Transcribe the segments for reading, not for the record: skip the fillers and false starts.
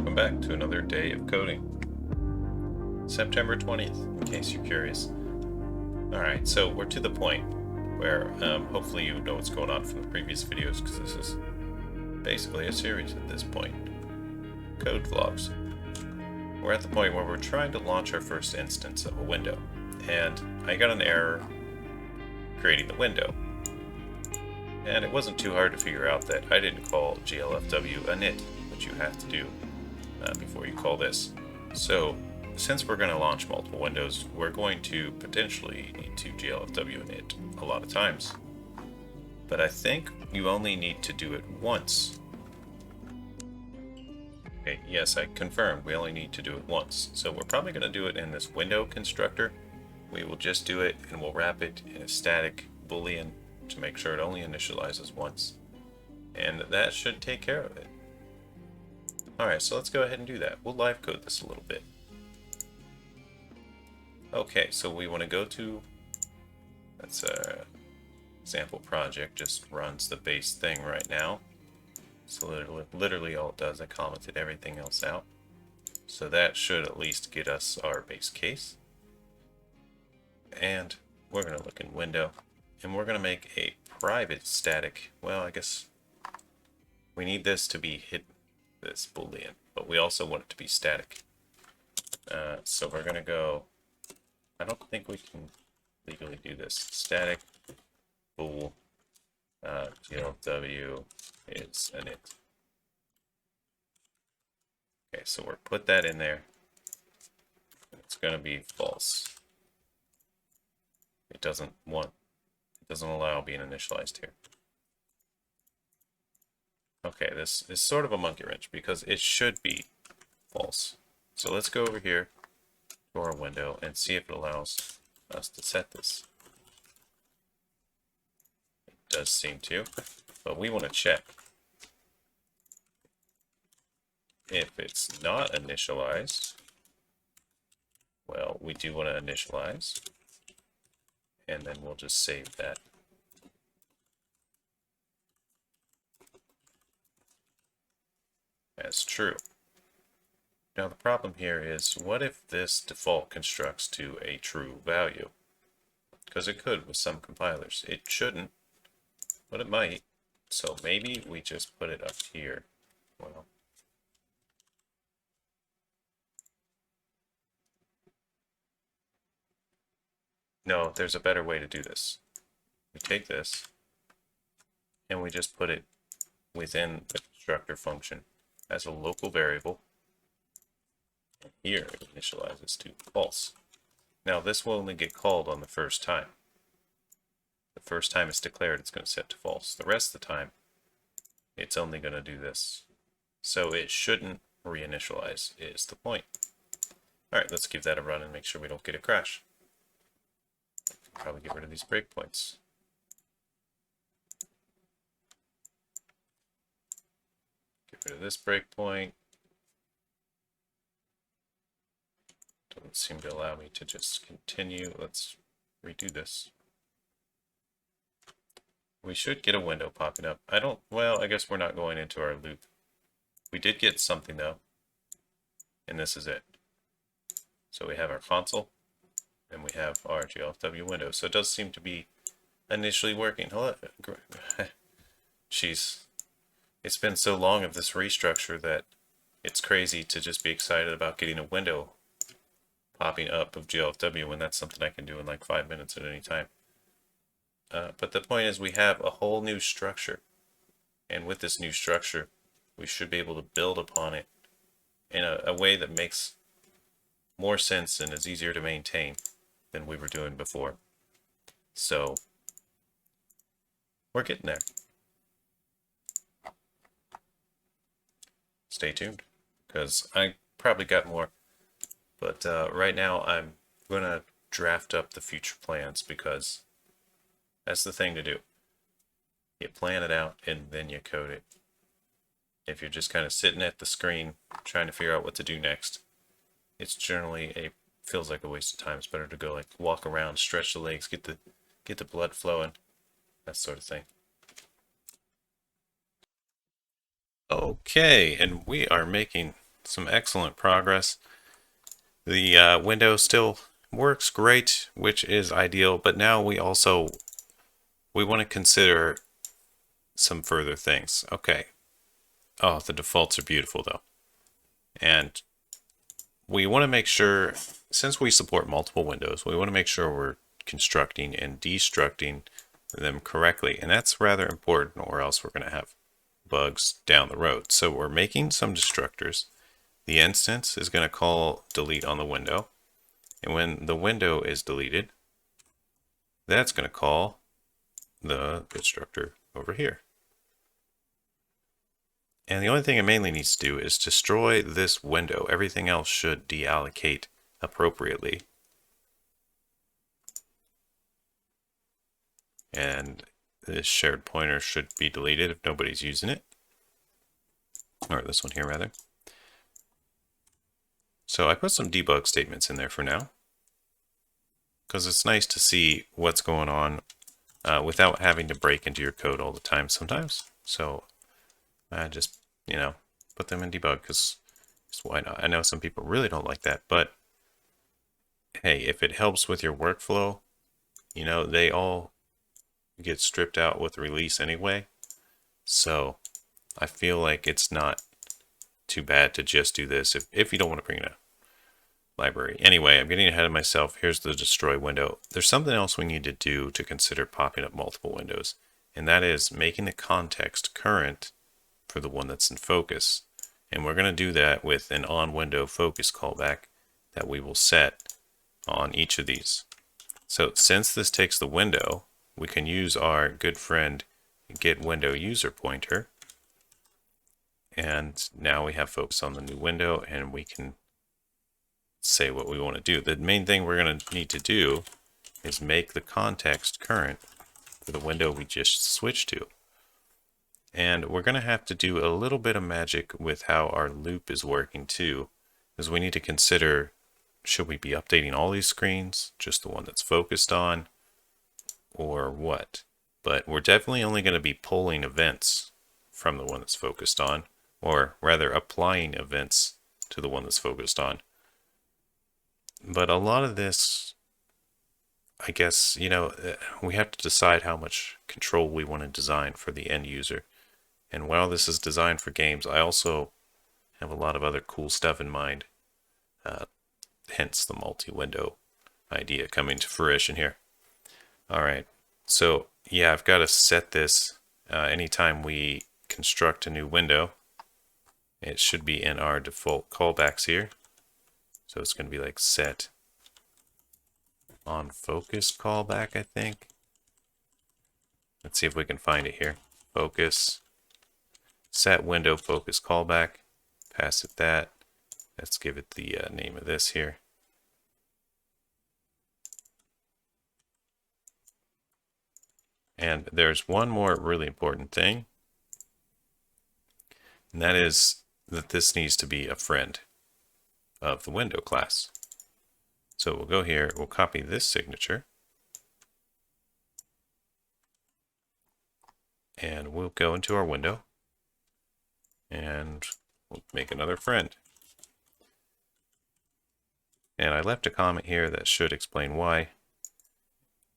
welcome back to another day of coding. September 20th, in case you're curious. Alright, so we're to the point where hopefully you know what's going on from the previous videos, because this is basically a series at this point. Code vlogs. We're at the point where we're trying to launch our first instance of a window, and I got an error creating the window. And it wasn't too hard to figure out that I didn't call glfw init, which you have to do before you call this. So, since we're going to launch multiple windows, we're going to potentially need to glfw init a lot of times. But I think you only need to do it once. Okay, yes, I confirmed we only need to do it once. So we're probably going to do it in this window constructor. We will just do it and we'll wrap it in a static boolean to make sure it only initializes once. And that should take care of it. Alright, so let's go ahead and do that. We'll live code this a little bit. Okay, so we want to go to, that's a sample project, just runs the base thing right now. So literally all it does, I commented everything else out. So that should at least get us our base case. And we're going to look in window, and we're going to make a private static. Well, I guess we need this to be hidden, this boolean, but we also want it to be static. So we're going to go, I don't think we can legally do this. Static bool glw is init. Okay, so we're put that in there. It's going to be false. It doesn't allow being initialized here. Okay, this is sort of a monkey wrench because it should be false. So let's go over here to our window and see if it allows us to set this. It does seem to, but we want to check. If it's not initialized, well, we do want to initialize, and then we'll just save that. As true. Now the problem here is, what if this default constructs to a true value? Because it could with some compilers. It shouldn't, but it might. So maybe we just put it up here. Well, no, there's a better way to do this. We take this and we just put it within the constructor function as a local variable. And here it initializes to false. Now this will only get called on the first time. The first time it's declared, it's going to set to false. The rest of the time, it's only going to do this. So it shouldn't reinitialize, is the point. Alright, let's give that a run and make sure we don't get a crash. Probably get rid of these breakpoints. Get rid of this breakpoint. Doesn't seem to allow me to just continue. Let's redo this. We should get a window popping up. Well, I guess we're not going into our loop. We did get something though, and this is it. So we have our console, and we have our glfw window. So it does seem to be initially working. Hello. Jeez. It's been so long of this restructure that it's crazy to just be excited about getting a window popping up of glfw when that's something I can do in like 5 minutes at any time. But the point is, we have a whole new structure, and with this new structure we should be able to build upon it in a way that makes more sense and is easier to maintain than we were doing before. So we're getting there. Stay tuned, because I probably got more. But right now I'm going to draft up the future plans, because that's the thing to do. You plan it out and then you code it. If you're just kind of sitting at the screen trying to figure out what to do next, it's generally feels like a waste of time. It's better to go like walk around, stretch the legs, get the blood flowing, that sort of thing. Okay, and we are making some excellent progress. The window still works great, which is ideal, but now we want to consider some further things. Okay. Oh, the defaults are beautiful though. And we want to make sure, since we support multiple windows, we want to make sure we're constructing and destructing them correctly. And that's rather important, or else we're going to have bugs down the road. So we're making some destructors. The instance is going to call delete on the window. And when the window is deleted, that's going to call the constructor over here. And the only thing it mainly needs to do is destroy this window. Everything else should deallocate appropriately. And this shared pointer should be deleted if nobody's using it. Or this one here, rather. So I put some debug statements in there for now, because it's nice to see what's going on without having to break into your code all the time sometimes. So I just, put them in debug, because why not? I know some people really don't like that, but hey, if it helps with your workflow, they all get stripped out with release anyway. So I feel like it's not too bad to just do this if you don't want to bring in a library. Anyway, I'm getting ahead of myself. Here's the destroy window. There's something else we need to do to consider popping up multiple windows, and that is making the context current for the one that's in focus. And we're going to do that with an on window focus callback that we will set on each of these. So since this takes the window, we can use our good friend get window user pointer. And now we have focus on the new window, and we can say what we want to do. The main thing we're going to need to do is make the context current for the window we just switched to. And we're going to have to do a little bit of magic with how our loop is working too, because we need to consider, should we be updating all these screens, just the one that's focused on, or what? But we're definitely only going to be pulling events from the one that's focused on, or rather applying events to the one that's focused on. But a lot of this, I guess, we have to decide how much control we want to design for the end user. And while this is designed for games, I also have a lot of other cool stuff in mind. Hence the multi-window idea coming to fruition here. All right, so yeah, I've got to set this anytime we construct a new window. It should be in our default callbacks here. So it's going to be like set on focus callback, I think. Let's see if we can find it here. Focus, set window focus callback, pass it that. Let's give it the name of this here. And there's one more really important thing, and that is that this needs to be a friend of the window class. So we'll go here, we'll copy this signature, and we'll go into our window, and we'll make another friend. And I left a comment here that should explain why.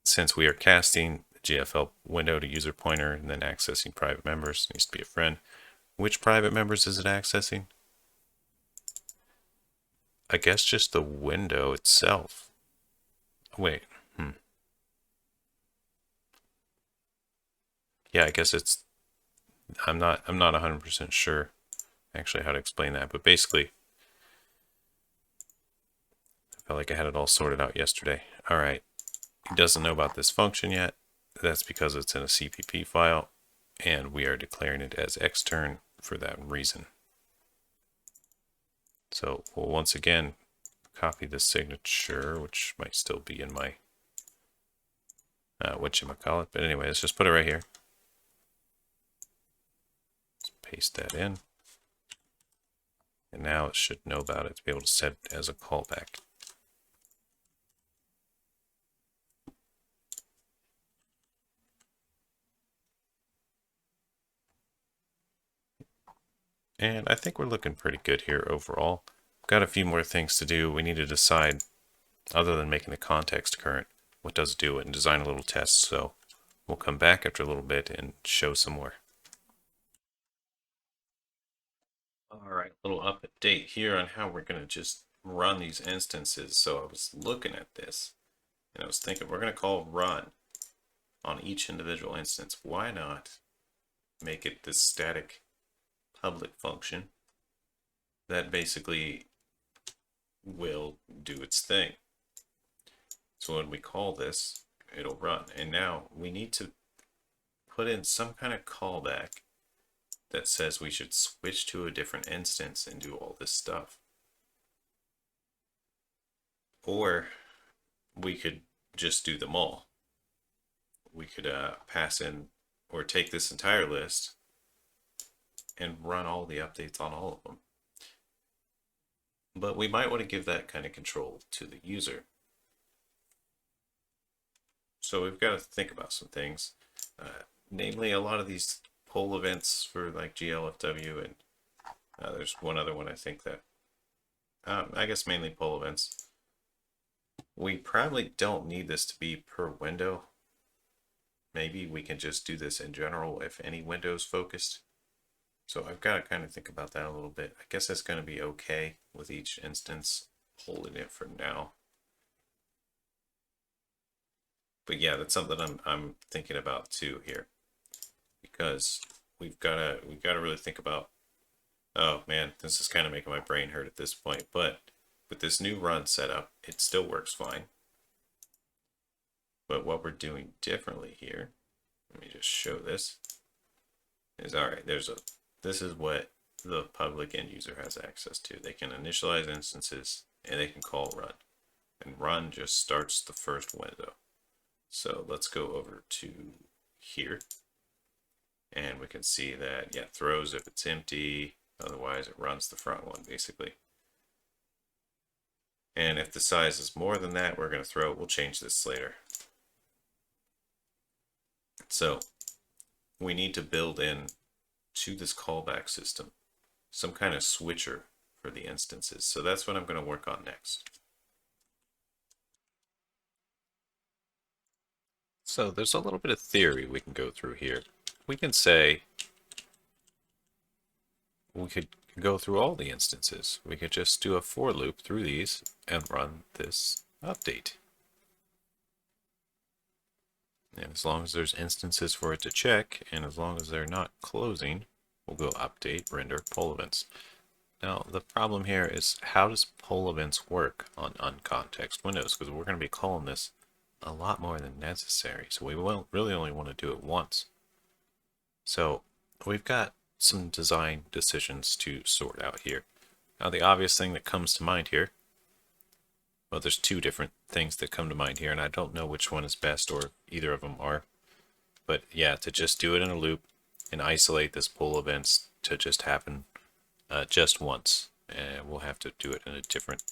Since we are casting the GFL window to user pointer and then accessing private members, it needs to be a friend. Which private members is it accessing? I guess just the window itself. Wait, Yeah, I guess it's, I'm not 100% sure actually how to explain that, but basically, I felt like I had it all sorted out yesterday. All right, he doesn't know about this function yet. That's because it's in a CPP file, and we are declaring it as extern for that reason. So we'll once again copy the signature, which might still be in my whatchamacallit, but anyway, let's just put it right here. Let's paste that in. And now it should know about it to be able to set it as a callback. And I think we're looking pretty good here overall. Got a few more things to do. We need to decide, other than making the context current, what does it do, and design a little test. So we'll come back after a little bit and show some more. All right, a little update here on how we're going to just run these instances. So I was looking at this and I was thinking we're going to call run on each individual instance. Why not make it this static public function that basically will do its thing? So when we call this, it'll run. And now we need to put in some kind of callback that says we should switch to a different instance and do all this stuff. Or we could just do them all. We could pass in or take this entire list and run all the updates on all of them. But we might want to give that kind of control to the user. So we've got to think about some things. Namely, a lot of these poll events for like glfw, and there's one other one I think that, I guess mainly poll events. We probably don't need this to be per window. Maybe we can just do this in general if any window's focused. So I've got to kind of think about that a little bit. I guess that's going to be okay with each instance holding it for now. But yeah, that's something I'm thinking about too here, because we've got to really think about. Oh man, this is kind of making my brain hurt at this point. But with this new run setup, it still works fine. But what we're doing differently here, let me just show this, is all right. This is what the public end user has access to. They can initialize instances and they can call run, and run just starts the first window. So let's go over to here and we can see that, yeah, throws if it's empty, otherwise it runs the front one basically. And if the size is more than that, we're going to throw it. We'll change this later. So we need to build in to this callback system some kind of switcher for the instances. So that's what I'm going to work on next. So there's a little bit of theory we can go through here. We can say we could go through all the instances. We could just do a for loop through these and run this update. And as long as there's instances for it to check, and as long as they're not closing, we'll go update, render, poll events. Now, the problem here is, how does poll events work on uncontext windows? Because we're going to be calling this a lot more than necessary, so we won't really only want to do it once. So we've got some design decisions to sort out here. Now, the obvious thing that comes to mind here, well, there's two different things that come to mind here, and I don't know which one is best or either of them are. But yeah, to just do it in a loop and isolate this poll events to just happen just once. And we'll have to do it in a different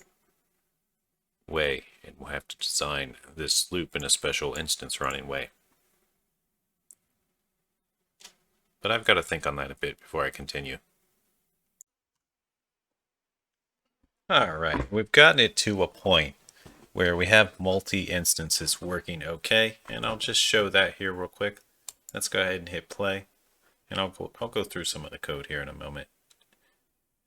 way, and we'll have to design this loop in a special instance running way. But I've got to think on that a bit before I continue. All right, we've gotten it to a point where we have multi-instances working okay, and I'll just show that here real quick. Let's go ahead and hit play, and I'll go through some of the code here in a moment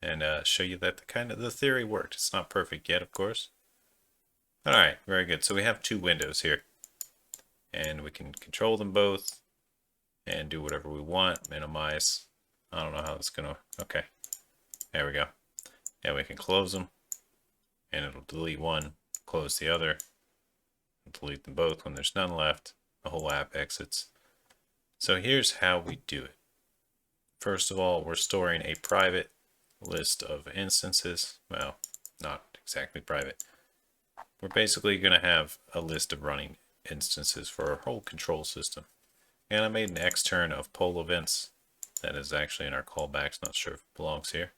and show you that the theory worked. It's not perfect yet, of course. All right, very good. So we have two windows here, and we can control them both and do whatever we want. Minimize. I don't know how it's gonna. Okay, there we go. Yeah, we can close them, and it'll delete one, close the other, and delete them both when there's none left. The whole app exits. So here's how we do it. First of all, we're storing a private list of instances. Well, not exactly private. We're basically going to have a list of running instances for our whole control system. And I made an extern of poll events that is actually in our callbacks. Not sure if it belongs here.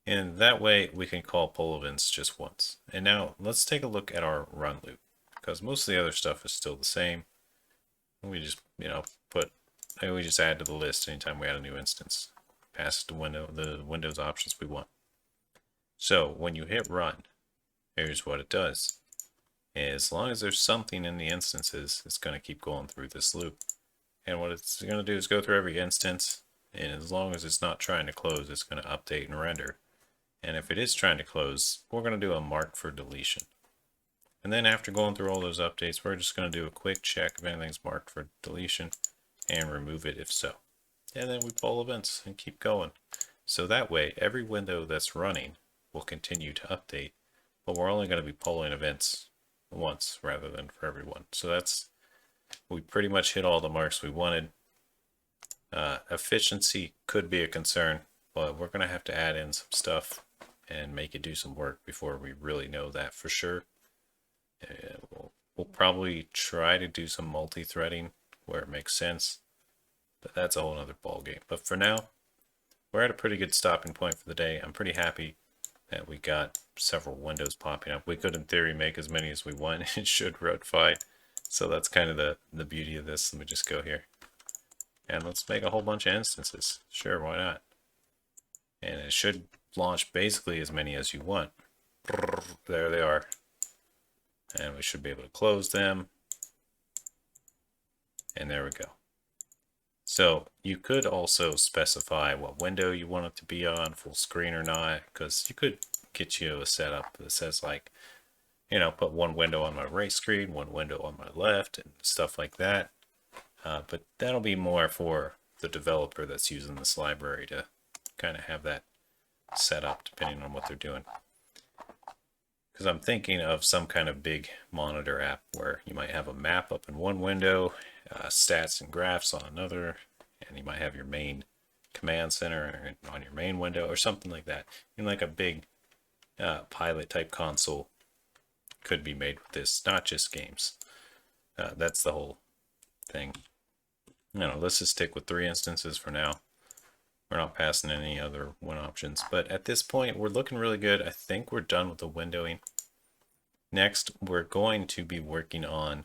And that way we can call poll events just once. And now let's take a look at our run loop, because most of the other stuff is still the same. We just, we just add to the list anytime we add a new instance. past the Windows options we want. So when you hit run, here's what it does. As long as there's something in the instances, it's going to keep going through this loop. And what it's going to do is go through every instance, and as long as it's not trying to close, it's going to update and render. And if it is trying to close, we're going to do a mark for deletion. And then after going through all those updates, we're just going to do a quick check if anything's marked for deletion and remove it if so. And then we poll events and keep going. So that way, every window that's running will continue to update, but we're only going to be polling events once rather than for everyone. So we pretty much hit all the marks we wanted. Efficiency could be a concern, but we're going to have to add in some stuff and make it do some work before we really know that for sure. We'll probably try to do some multi-threading where it makes sense, but that's a whole other ballgame. But for now, we're at a pretty good stopping point for the day. I'm pretty happy that we got several windows popping up. We could in theory make as many as we want. It should rotify. So that's kind of the beauty of this. Let me just go here and let's make a whole bunch of instances. Sure, why not? And it should launch basically as many as you want. There they are. And we should be able to close them. And there we go. So you could also specify what window you want it to be on, full screen or not, because you could get you a setup that says like, you know, put one window on my right screen, one window on my left, and stuff like that. But that'll be more for the developer that's using this library to kind of have that set up depending on what they're doing. Because I'm thinking of some kind of big monitor app where you might have a map up in one window, stats and graphs on another, and you might have your main command center on your main window or something like that. And like a big pilot type console could be made with this, not just games. That's the whole thing. You know, let's just stick with 3 instances for now. We're not passing any other one options, but at this point we're looking really good. I think we're done with the windowing. Next, we're going to be working on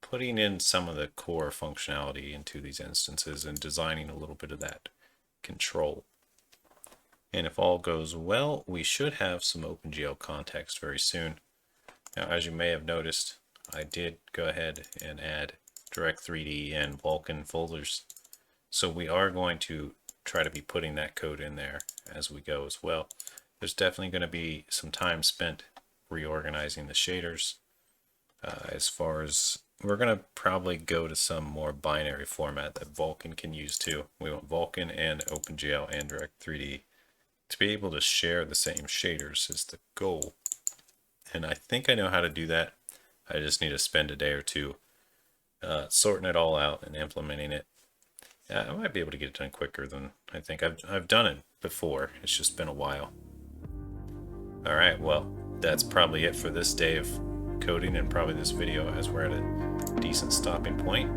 putting in some of the core functionality into these instances and designing a little bit of that control. And if all goes well, we should have some OpenGL context very soon. Now, as you may have noticed, I did go ahead and add Direct3D and Vulkan folders. So we are going to try to be putting that code in there as we go as well. There's definitely going to be some time spent reorganizing the shaders. As far as we're going to probably go to some more binary format that Vulkan can use too. We want Vulkan and OpenGL and Direct3D to be able to share the same shaders is the goal. And I think I know how to do that. I just need to spend a day or two sorting it all out and implementing it. I might be able to get it done quicker than I think. I've done it before. It's just been a while. All right, well, that's probably it for this day of coding and probably this video, as we're at a decent stopping point.